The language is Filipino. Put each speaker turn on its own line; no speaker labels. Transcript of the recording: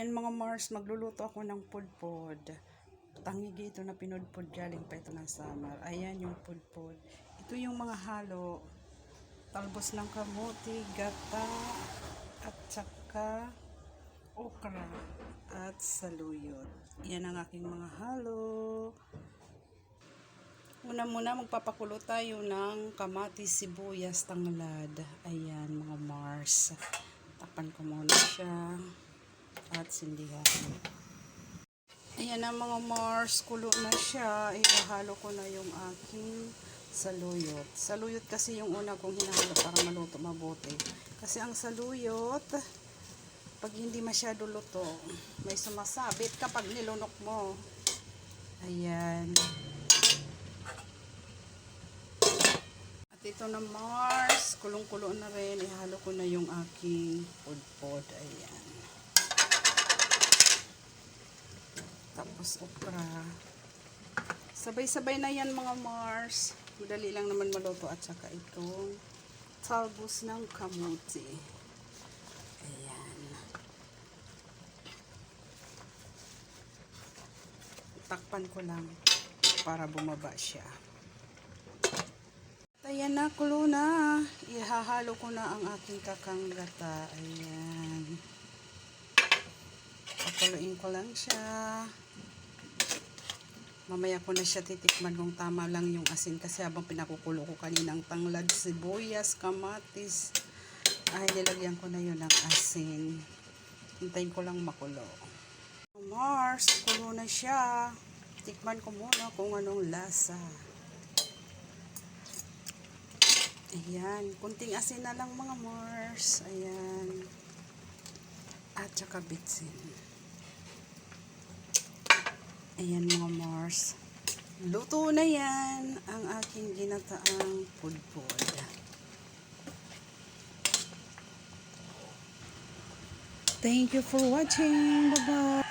Ayan mga Mars, magluluto ako ng pudpod. Tangigi ito na pinudpod, galing pa ito ng summer. Ayan yung pudpod. Ito yung mga halo. Talbos ng kamuti, gata, at saka okra, at saluyot. Yan ang aking mga halo. Muna magpapakulo tayo ng kamatis, sibuyas, tanglad. Ayan mga Mars. Tapan ko muna siya. At sindihan. Ayan na mga Mars, kulo na siya. Ihahalo ko na yung aking saluyot. Saluyot kasi yung una kong hinahalo para maluto mabuti. Kasi ang saluyot, pag hindi masyado luto, may sumasabit kapag nilunok mo. Ayan. At ito na Mars, kulong-kulo na rin. Ihalo ko na yung aking pudpod. Ayan. Tapos okra. Sabay-sabay na yan mga Mars. Madali lang naman maluto. At saka itong talbos ng kamuti. Ayan. Takpan ko lang para bumaba siya. Ayan na, kulo na. Ihahalo ko na ang aking kakanggata. Ayan. Pakuluin ko lang siya. Mamaya ko na siya titikman kung tama lang yung asin kasi habang pinakukulo ko kaninang tanglad, sibuyas, kamatis, ay nilagyan ko na yun ng asin. Hintayin ko lang makulo. Mars, kulo na siya. Tikman ko muna kung anong lasa. Ayan, kunting asin na lang mga Mars. Ayan. At saka bitsin. Ayan mga Mars. Luto na yan ang aking ginataang pudpod. Thank you for watching. Bye-bye.